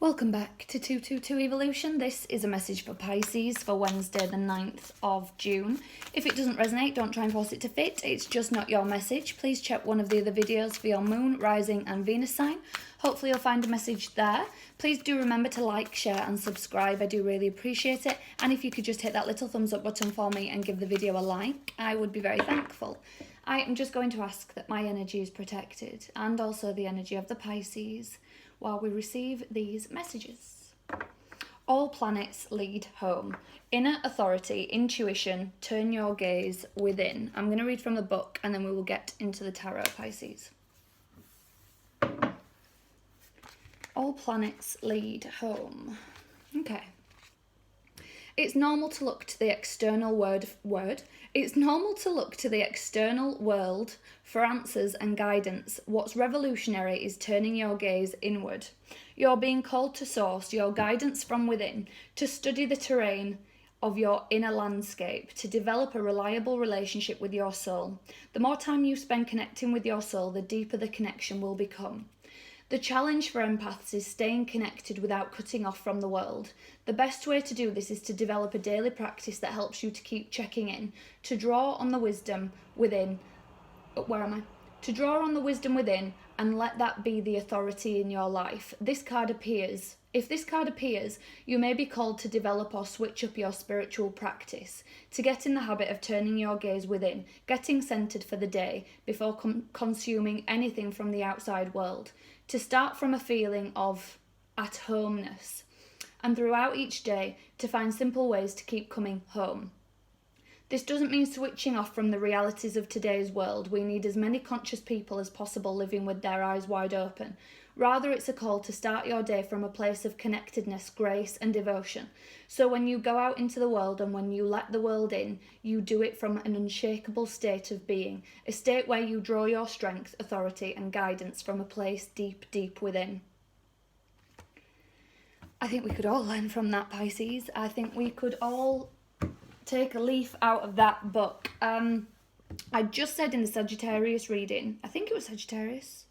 Welcome back to 222 Evolution. This is a message for Pisces for Wednesday the 9th of June. If it doesn't resonate, don't try and force it to fit. It's just not your message. Please check one of the other videos for your moon, rising and Venus sign. Hopefully you'll find a message there. Please do remember to like, share and subscribe. I do really appreciate it. And if you could just hit that little thumbs up button for me and give the video a like, I would be very thankful. I am just going to ask that my energy is protected and also the energy of the Pisces while we receive these messages. All planets lead home. Inner authority, intuition, turn your gaze within. I'm going to read from the book and then we will get into the tarot, Pisces. All planets lead home. Okay. It's normal to look to the external It's normal to look to the external world for answers and guidance. What's revolutionary is turning your gaze inward. You're being called to source your guidance from within, to study the terrain of your inner landscape, to develop a reliable relationship with your soul. The more time you spend connecting with your soul, the deeper the connection will become. The challenge for empaths is staying connected without cutting off from the world. The best way to do this is to develop a daily practice that helps you to keep checking in, to draw on the wisdom within. To draw on the wisdom within and let that be the authority in your life. If this card appears, you may be called to develop or switch up your spiritual practice, to get in the habit of turning your gaze within, getting centered for the day before consuming anything from the outside world, to start from a feeling of at-homeness, and throughout each day to find simple ways to keep coming home. This doesn't mean switching off from the realities of today's world. We need as many conscious people as possible living with their eyes wide open. Rather, it's a call to start your day from a place of connectedness, grace and devotion. So when you go out into the world and when you let the world in, you do it from an unshakable state of being, a state where you draw your strength, authority and guidance from a place deep, deep within. I think we could all learn from that, Pisces. I think we could all take a leaf out of that book. I just said in the Sagittarius reading, I think it was Sagittarius.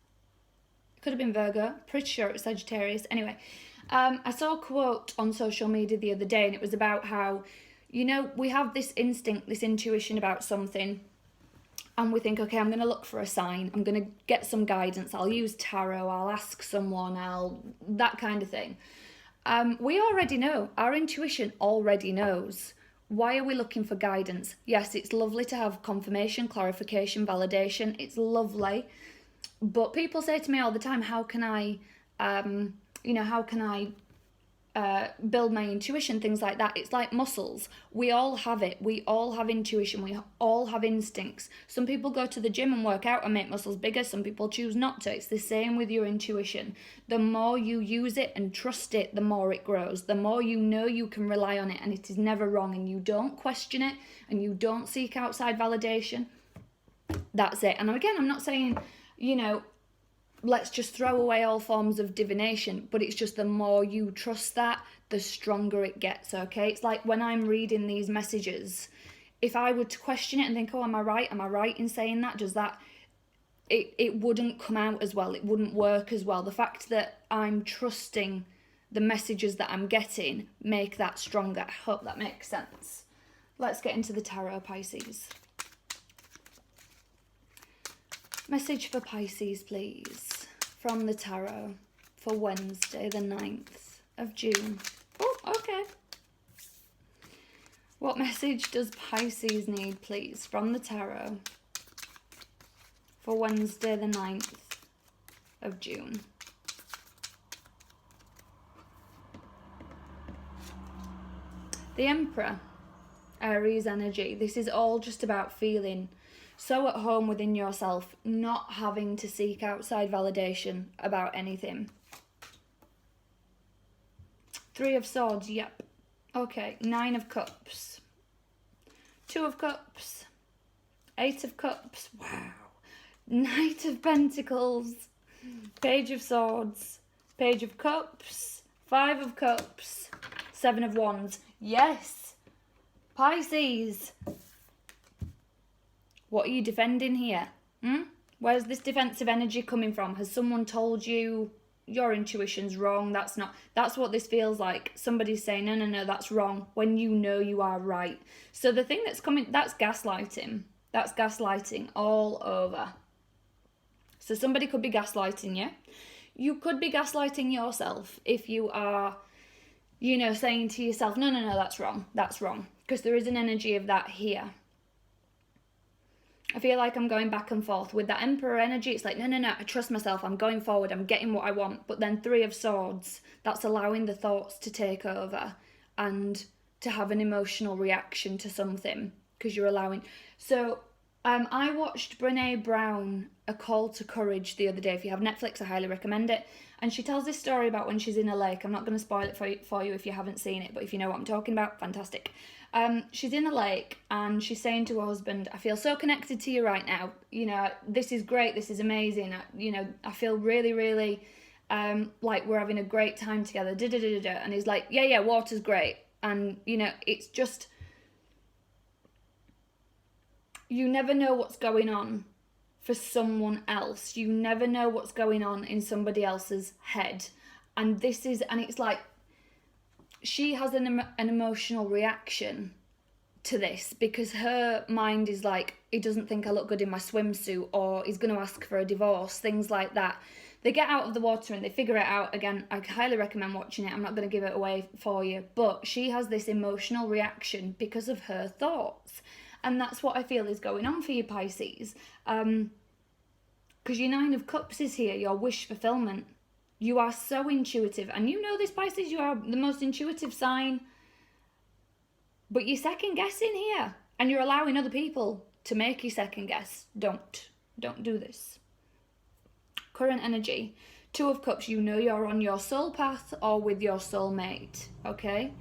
It could have been Virgo. Pretty sure it was Sagittarius. Anyway, I saw a quote on social media the other day and it was about how, you know, we have this instinct, this intuition about something and we think, okay, I'm going to look for a sign. I'm going to get some guidance. I'll use tarot. I'll ask someone. That kind of thing. We already know. Our intuition already knows. Why are we looking for guidance? Yes, it's lovely to have confirmation, clarification, validation. It's lovely. But people say to me all the time, how can I build my intuition, things like that. It's like muscles. We all have it. We all have intuition. We all have instincts. Some people go to the gym and work out and make muscles bigger. Some people choose not to. It's the same with your intuition. The more you use it and trust it, the more it grows. The more you know you can rely on it and it is never wrong and you don't question it and you don't seek outside validation. That's it. And again, I'm not saying, you know, let's just throw away all forms of divination, but it's just the more you trust that, the stronger it gets, okay? It's like when I'm reading these messages, if I were to question it and think, oh, am I right? Am I right in saying that? Does that... It wouldn't come out as well. It wouldn't work as well. The fact that I'm trusting the messages that I'm getting make that stronger. I hope that makes sense. Let's get into the tarot, Pisces. Message for Pisces, please, from the tarot for Wednesday, the 9th of June. Oh, okay. What message does Pisces need, please, from the tarot for Wednesday, the 9th of June? The Emperor, Aries energy. This is all just about feeling so at home within yourself, not having to seek outside validation about anything. 3 of Swords, yep. Okay, 9 of Cups. 2 of Cups. 8 of Cups, wow. Knight of Pentacles. Page of Swords. Page of Cups. 5 of Cups. 7 of Wands. Yes. Pisces. What are you defending here? Where's this defensive energy coming from? Has someone told you your intuition's wrong. That's what this feels like. Somebody's saying, no, that's wrong, when you know you are right. So the thing that's coming, that's gaslighting. That's gaslighting all over. So somebody could be gaslighting you. You could be gaslighting yourself if you are, saying to yourself, no, that's wrong. That's wrong. Because there is an energy of that here. I feel like I'm going back and forth with that Emperor energy. It's like, no, I trust myself. I'm going forward. I'm getting what I want. But then Three of Swords, that's allowing the thoughts to take over and to have an emotional reaction to something because you're allowing. So I watched Brené Brown, A Call to Courage, the other day. If you have Netflix, I highly recommend it. And she tells this story about when she's in a lake. I'm not going to spoil it for you if you haven't seen it, but if you know what I'm talking about, fantastic. She's in the lake and she's saying to her husband, I feel so connected to you right now. This is great. This is amazing. I feel really, really like we're having a great time together. And he's like, yeah, water's great. And, it's just, you never know what's going on for someone else. You never know what's going on in somebody else's head. And it's like, she has an emotional reaction to this because her mind is like, he doesn't think I look good in my swimsuit, or he's going to ask for a divorce, things like that. They get out of the water and they figure it out. Again, I highly recommend watching it. I'm not going to give it away for you. But she has this emotional reaction because of her thoughts. And that's what I feel is going on for you, Pisces. Because your Nine of Cups is here, your wish fulfillment. You are so intuitive. And you know this, Pisces, you are the most intuitive sign. But you're second guessing here. And you're allowing other people to make you second guess. Don't do this. Current energy. Two of Cups, you know you're on your soul path or with your soulmate. Okay?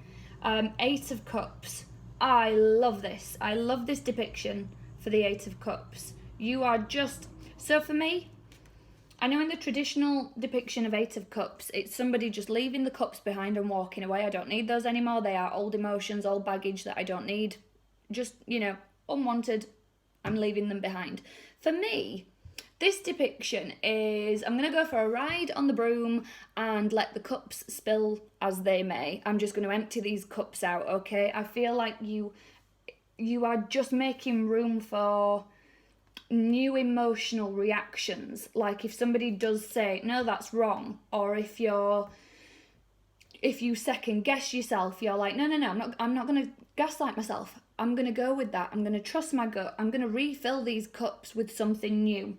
Eight of Cups. I love this. I love this depiction for the Eight of Cups. You are just... So for me, I know in the traditional depiction of Eight of Cups, it's somebody just leaving the cups behind and walking away. I don't need those anymore. They are old emotions, old baggage that I don't need. Just, unwanted. I'm leaving them behind. For me, this depiction is, I'm going to go for a ride on the broom and let the cups spill as they may. I'm just going to empty these cups out, okay? I feel like you are just making room for new emotional reactions. Like if somebody does say, no, that's wrong, or if you second guess yourself, you're like, no, I'm not going to gaslight myself. I'm going to go with that. I'm going to trust my gut. I'm going to refill these cups with something new.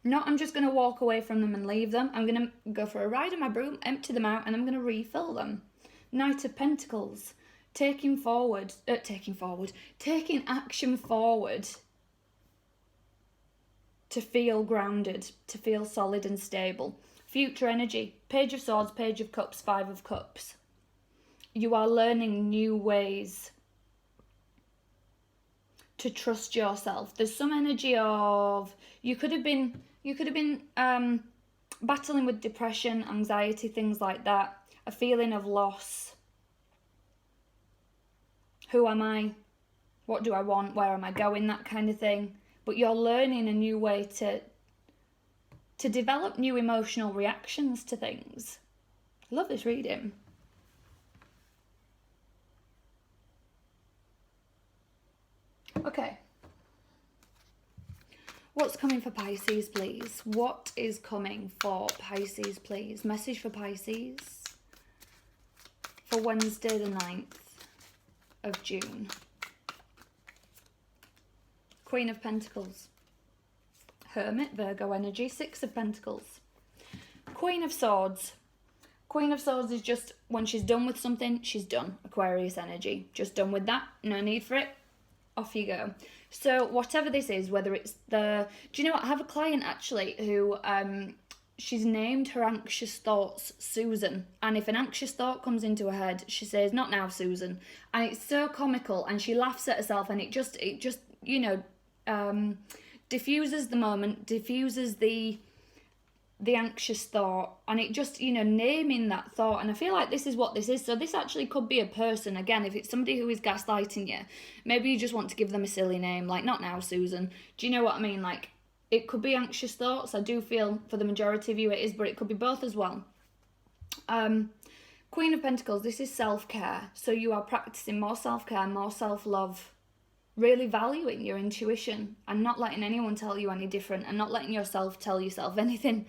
Not I'm just going to walk away from them and leave them. I'm going to go for a ride on my broom, empty them out, and I'm going to refill them. Knight of Pentacles. Taking action forward to feel grounded, to feel solid and stable. Future energy, Page of Swords, Page of Cups, Five of Cups. You are learning new ways to trust yourself. There's some energy of, you could have been battling with depression, anxiety, things like that, a feeling of loss. Who am I? What do I want? Where am I going? That kind of thing. But you're learning a new way to develop new emotional reactions to things. I love this reading. Okay. What's coming for Pisces, please? What is coming for Pisces, please? Message for Pisces for Wednesday the 9th of June. Queen of Pentacles. Hermit, Virgo energy. Six of Pentacles. Queen of Swords. Queen of Swords is just when she's done with something, she's done. Aquarius energy. Just done with that. No need for it. Off you go. So whatever this is, whether it's the... Do you know what? I have a client actually who... she's named her anxious thoughts Susan, and if an anxious thought comes into her head, she says, not now, Susan, and it's so comical, and she laughs at herself, and it just diffuses the moment, diffuses the anxious thought, and it just, naming that thought. And I feel like this is what this is. So this actually could be a person. Again, if it's somebody who is gaslighting you, maybe you just want to give them a silly name, like, not now, Susan. Do you know what I mean? Like, It could be anxious thoughts. I do feel for the majority of you it is, but it could be both as well. Queen of Pentacles, this is self-care. So you are practicing more self-care, more self-love, really valuing your intuition and not letting anyone tell you any different, and not letting yourself tell yourself anything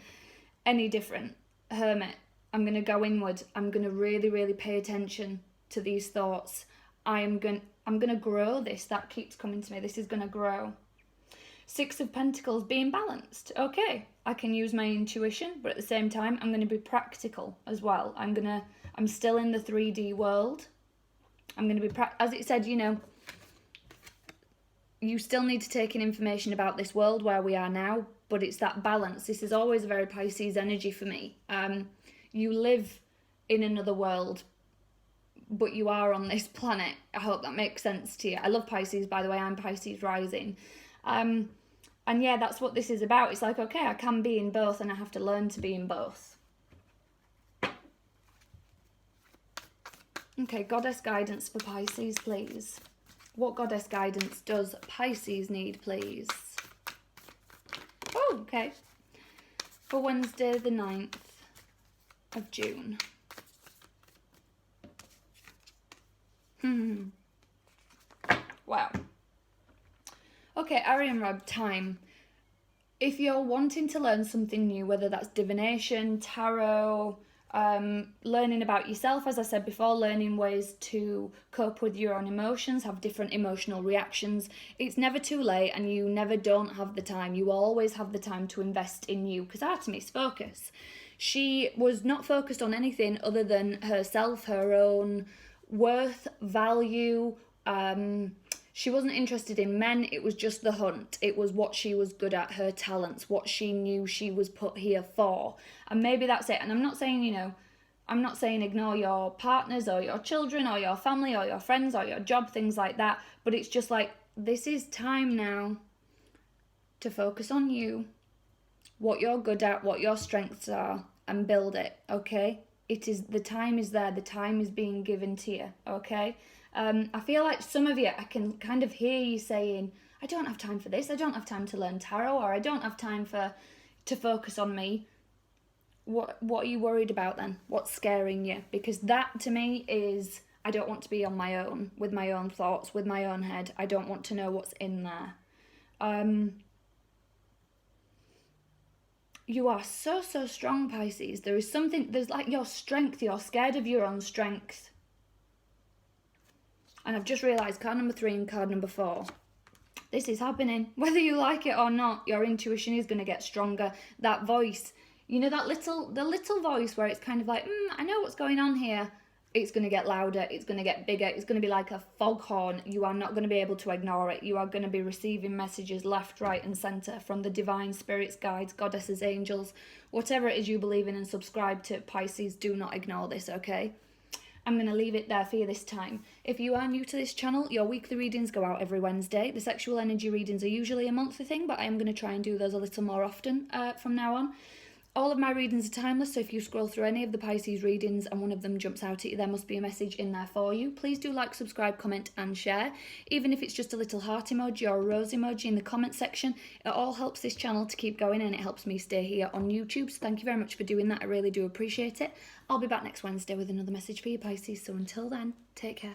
any different. Hermit, I'm going to go inward. I'm going to really, really pay attention to these thoughts. I'm going to grow this. That keeps coming to me. This is going to grow. Six of Pentacles, being balanced. Okay, I can use my intuition, but at the same time, I'm going to be practical as well. I'm still in the 3D world. I'm going to be, as it said, you know, you still need to take in information about this world where we are now, but it's that balance. This is always a very Pisces energy for me. You live in another world, but you are on this planet. I hope that makes sense to you. I love Pisces, by the way. I'm Pisces rising. And yeah, that's what this is about. It's like, okay, I can be in both, and I have to learn to be in both. Okay, goddess guidance for Pisces, please. What goddess guidance does Pisces need, please? Oh, okay. For Wednesday, the 9th of June. Wow. Okay, Arian Rab, time. If you're wanting to learn something new, whether that's divination, tarot, learning about yourself, as I said before, learning ways to cope with your own emotions, have different emotional reactions, it's never too late, and you never don't have the time. You always have the time to invest in you, because Artemis, focus. She was not focused on anything other than herself, her own worth, value. She wasn't interested in men. It was just the hunt. It was what she was good at, her talents, what she knew she was put here for. And maybe that's it. And I'm not saying, you know, I'm not saying ignore your partners or your children or your family or your friends or your job, things like that. But it's just like, this is time now to focus on you, what you're good at, what your strengths are, and build it, okay? It is, the time is there. The time is being given to you, okay? I feel like some of you, I can kind of hear you saying, I don't have time for this. I don't have time to learn tarot, or I don't have time to focus on me. What are you worried about then? What's scaring you? Because that to me is, I don't want to be on my own, with my own thoughts, with my own head. I don't want to know what's in there. You are so, so strong, Pisces. There is something, there's like your strength. You're scared of your own strength. And I've just realised card number 3 and card number 4. This is happening. Whether you like it or not, your intuition is going to get stronger. That voice, you know, the little voice where it's kind of like, I know what's going on here. It's going to get louder. It's going to get bigger. It's going to be like a foghorn. You are not going to be able to ignore it. You are going to be receiving messages left, right and centre from the divine spirits, guides, goddesses, angels, whatever it is you believe in and subscribe to, Pisces. Do not ignore this, okay? I'm going to leave it there for you this time. If you are new to this channel, your weekly readings go out every Wednesday. The sexual energy readings are usually a monthly thing, but I am going to try and do those a little more often from now on. All of my readings are timeless, so if you scroll through any of the Pisces readings and one of them jumps out at you, there must be a message in there for you. Please do like, subscribe, comment and share. Even if it's just a little heart emoji or a rose emoji in the comment section, it all helps this channel to keep going and it helps me stay here on YouTube. So thank you very much for doing that. I really do appreciate it. I'll be back next Wednesday with another message for you, Pisces. So until then, take care.